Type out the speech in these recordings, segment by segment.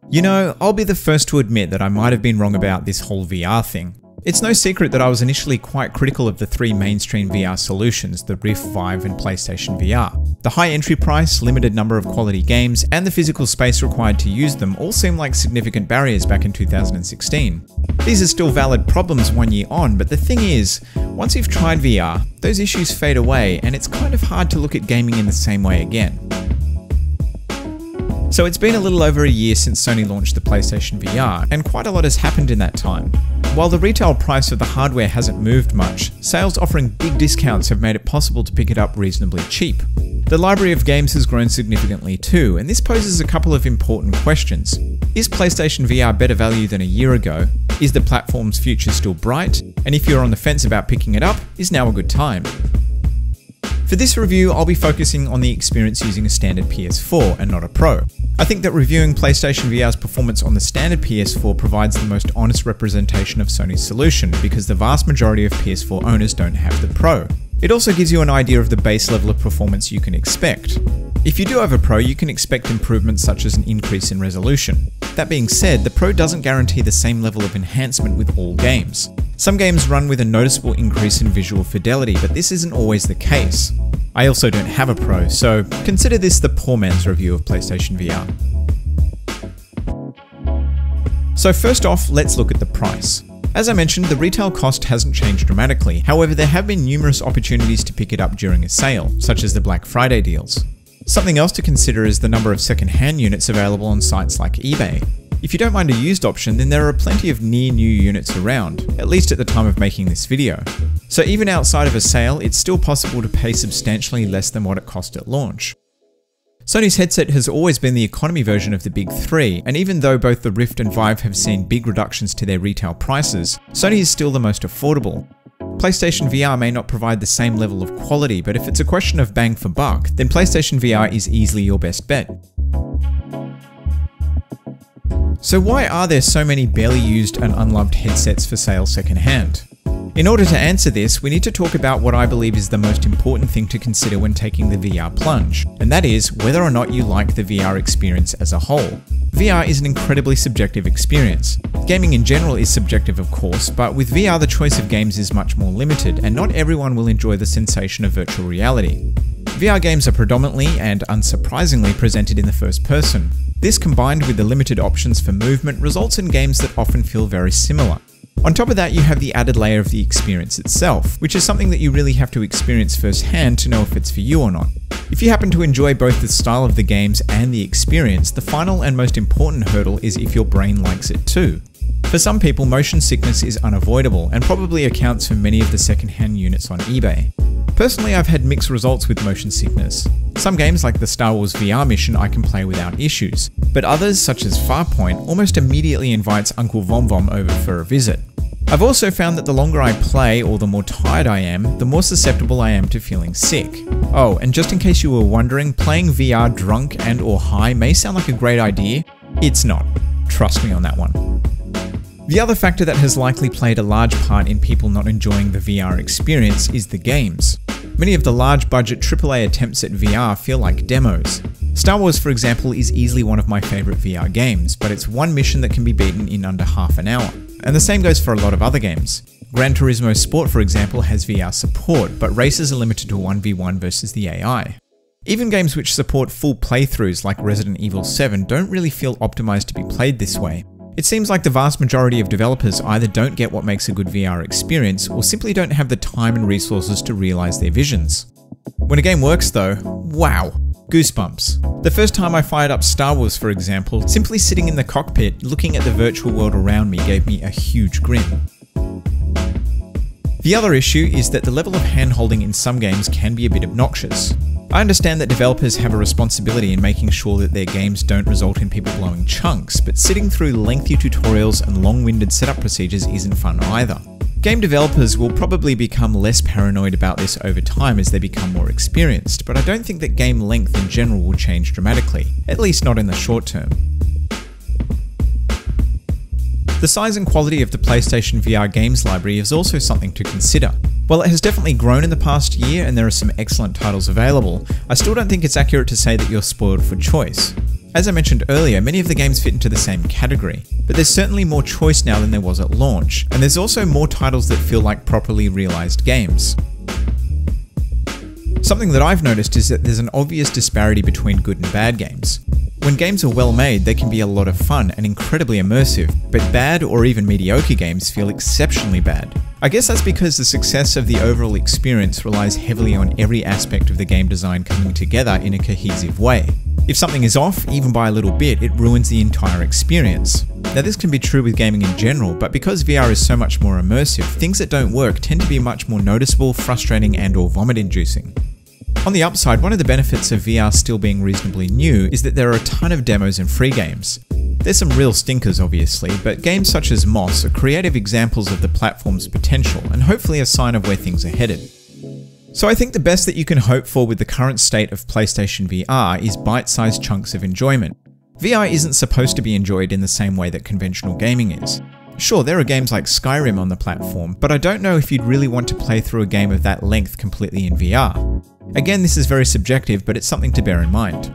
You know, I'll be the first to admit that I might have been wrong about this whole VR thing. It's no secret that I was initially quite critical of the three mainstream VR solutions, the Rift, Vive and PlayStation VR. The high entry price, limited number of quality games, and the physical space required to use them all seemed like significant barriers back in 2016. These are still valid problems 1 year on, but the thing is, once you've tried VR, those issues fade away and it's kind of hard to look at gaming in the same way again. So it's been a little over a year since Sony launched the PlayStation VR, and quite a lot has happened in that time. While the retail price of the hardware hasn't moved much, sales offering big discounts have made it possible to pick it up reasonably cheap. The library of games has grown significantly too, and this poses a couple of important questions. Is PlayStation VR better value than a year ago? Is the platform's future still bright? And if you're on the fence about picking it up, is now a good time? For this review, I'll be focusing on the experience using a standard PS4 and not a Pro. I think that reviewing PlayStation VR's performance on the standard PS4 provides the most honest representation of Sony's solution, because the vast majority of PS4 owners don't have the Pro. It also gives you an idea of the base level of performance you can expect. If you do have a Pro, you can expect improvements such as an increase in resolution. That being said, the Pro doesn't guarantee the same level of enhancement with all games. Some games run with a noticeable increase in visual fidelity, but this isn't always the case. I also don't have a Pro, so consider this the poor man's review of PlayStation VR. So first off, let's look at the price. As I mentioned, the retail cost hasn't changed dramatically, however there have been numerous opportunities to pick it up during a sale, such as the Black Friday deals. Something else to consider is the number of second-hand units available on sites like eBay. If you don't mind a used option, then there are plenty of near-new units around, at least at the time of making this video. So even outside of a sale, it's still possible to pay substantially less than what it cost at launch. Sony's headset has always been the economy version of the big three, and even though both the Rift and Vive have seen big reductions to their retail prices, Sony is still the most affordable. PlayStation VR may not provide the same level of quality, but if it's a question of bang for buck, then PlayStation VR is easily your best bet. So why are there so many barely used and unloved headsets for sale secondhand? In order to answer this, we need to talk about what I believe is the most important thing to consider when taking the VR plunge, and that is whether or not you like the VR experience as a whole. VR is an incredibly subjective experience. Gaming in general is subjective of course, but with VR the choice of games is much more limited, and not everyone will enjoy the sensation of virtual reality. VR games are predominantly, and unsurprisingly, presented in the first person. This, combined with the limited options for movement, results in games that often feel very similar. On top of that, you have the added layer of the experience itself, which is something that you really have to experience firsthand to know if it's for you or not. If you happen to enjoy both the style of the games and the experience, the final and most important hurdle is if your brain likes it too. For some people, motion sickness is unavoidable and probably accounts for many of the secondhand units on eBay. Personally, I've had mixed results with motion sickness. Some games like the Star Wars VR mission I can play without issues, but others, such as Farpoint, almost immediately invites Uncle Vom Vom over for a visit. I've also found that the longer I play, or the more tired I am, the more susceptible I am to feeling sick. Oh, and just in case you were wondering, playing VR drunk and or high may sound like a great idea. It's not. Trust me on that one. The other factor that has likely played a large part in people not enjoying the VR experience is the games. Many of the large budget AAA attempts at VR feel like demos. Star Wars, for example, is easily one of my favourite VR games, but it's one mission that can be beaten in under half an hour. And the same goes for a lot of other games. Gran Turismo Sport, for example, has VR support, but races are limited to 1v1 versus the AI. Even games which support full playthroughs like Resident Evil 7 don't really feel optimized to be played this way. It seems like the vast majority of developers either don't get what makes a good VR experience, or simply don't have the time and resources to realize their visions. When a game works though, wow! Goosebumps. The first time I fired up Star Wars, for example, simply sitting in the cockpit looking at the virtual world around me gave me a huge grin. The other issue is that the level of handholding in some games can be a bit obnoxious. I understand that developers have a responsibility in making sure that their games don't result in people blowing chunks, but sitting through lengthy tutorials and long-winded setup procedures isn't fun either. Game developers will probably become less paranoid about this over time as they become more experienced, but I don't think that game length in general will change dramatically, at least not in the short term. The size and quality of the PlayStation VR games library is also something to consider. While it has definitely grown in the past year and there are some excellent titles available, I still don't think it's accurate to say that you're spoiled for choice. As I mentioned earlier, many of the games fit into the same category, but there's certainly more choice now than there was at launch, and there's also more titles that feel like properly realized games. Something that I've noticed is that there's an obvious disparity between good and bad games. When games are well made, they can be a lot of fun and incredibly immersive, but bad or even mediocre games feel exceptionally bad. I guess that's because the success of the overall experience relies heavily on every aspect of the game design coming together in a cohesive way. If something is off, even by a little bit, it ruins the entire experience. Now this can be true with gaming in general, but because VR is so much more immersive, things that don't work tend to be much more noticeable, frustrating, and/or vomit-inducing. On the upside, one of the benefits of VR still being reasonably new is that there are a ton of demos and free games. There's some real stinkers obviously, but games such as Moss are creative examples of the platform's potential and hopefully a sign of where things are headed. So I think the best that you can hope for with the current state of PlayStation VR is bite-sized chunks of enjoyment. VR isn't supposed to be enjoyed in the same way that conventional gaming is. Sure, there are games like Skyrim on the platform, but I don't know if you'd really want to play through a game of that length completely in VR. Again, this is very subjective, but it's something to bear in mind.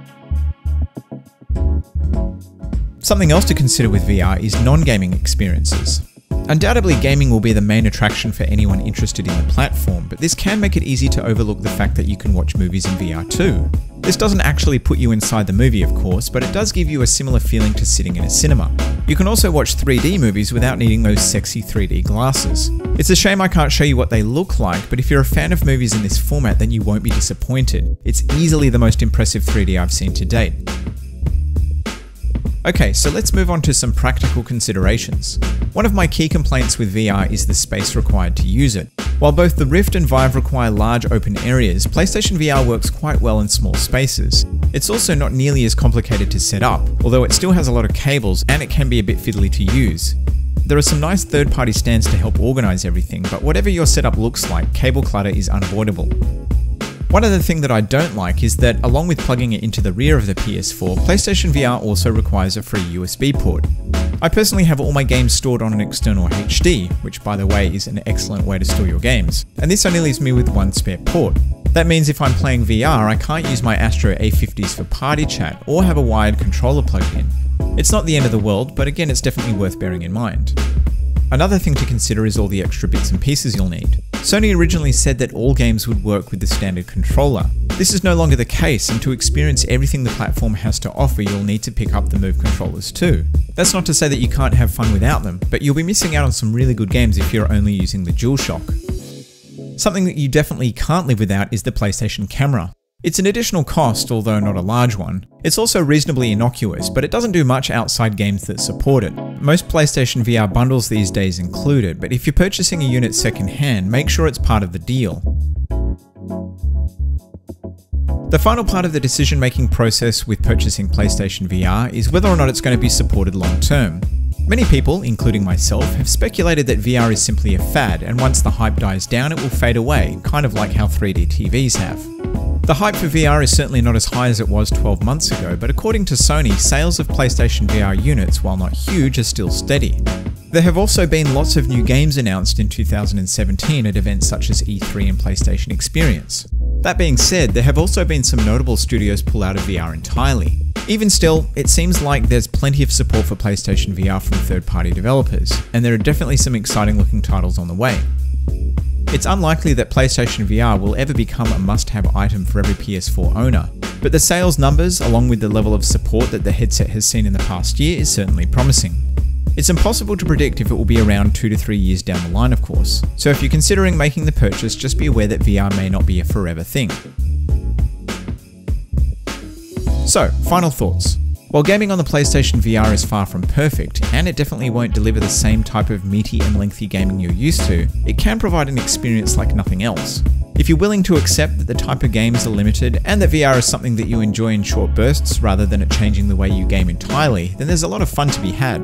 Something else to consider with VR is non-gaming experiences. Undoubtedly, gaming will be the main attraction for anyone interested in the platform, but this can make it easy to overlook the fact that you can watch movies in VR too. This doesn't actually put you inside the movie, of course, but it does give you a similar feeling to sitting in a cinema. You can also watch 3D movies without needing those sexy 3D glasses. It's a shame I can't show you what they look like, but if you're a fan of movies in this format, then you won't be disappointed. It's easily the most impressive 3D I've seen to date. Okay, so let's move on to some practical considerations. One of my key complaints with VR is the space required to use it. While both the Rift and Vive require large open areas, PlayStation VR works quite well in small spaces. It's also not nearly as complicated to set up, although it still has a lot of cables and it can be a bit fiddly to use. There are some nice third-party stands to help organize everything, but whatever your setup looks like, cable clutter is unavoidable. One other thing that I don't like is that, along with plugging it into the rear of the PS4, PlayStation VR also requires a free USB port. I personally have all my games stored on an external HD, which by the way is an excellent way to store your games, and this only leaves me with one spare port. That means if I'm playing VR, I can't use my Astro A50s for party chat or have a wired controller plugged in. It's not the end of the world, but again it's definitely worth bearing in mind. Another thing to consider is all the extra bits and pieces you'll need. Sony originally said that all games would work with the standard controller. This is no longer the case, and to experience everything the platform has to offer, you'll need to pick up the Move controllers too. That's not to say that you can't have fun without them, but you'll be missing out on some really good games if you're only using the DualShock. Something that you definitely can't live without is the PlayStation camera. It's an additional cost, although not a large one. It's also reasonably innocuous, but it doesn't do much outside games that support it. Most PlayStation VR bundles these days include it, but if you're purchasing a unit second-hand, make sure it's part of the deal. The final part of the decision-making process with purchasing PlayStation VR is whether or not it's going to be supported long-term. Many people, including myself, have speculated that VR is simply a fad, and once the hype dies down, it will fade away, kind of like how 3D TVs have. The hype for VR is certainly not as high as it was 12 months ago, but according to Sony, sales of PlayStation VR units, while not huge, are still steady. There have also been lots of new games announced in 2017 at events such as E3 and PlayStation Experience. That being said, there have also been some notable studios pull out of VR entirely. Even still, it seems like there's plenty of support for PlayStation VR from third-party developers, and there are definitely some exciting looking titles on the way. It's unlikely that PlayStation VR will ever become a must-have item for every PS4 owner, but the sales numbers, along with the level of support that the headset has seen in the past year, is certainly promising. It's impossible to predict if it will be around 2 to 3 years down the line, of course, so if you're considering making the purchase, just be aware that VR may not be a forever thing. So, final thoughts. While gaming on the PlayStation VR is far from perfect, and it definitely won't deliver the same type of meaty and lengthy gaming you're used to, it can provide an experience like nothing else. If you're willing to accept that the type of games are limited, and that VR is something that you enjoy in short bursts rather than it changing the way you game entirely, then there's a lot of fun to be had.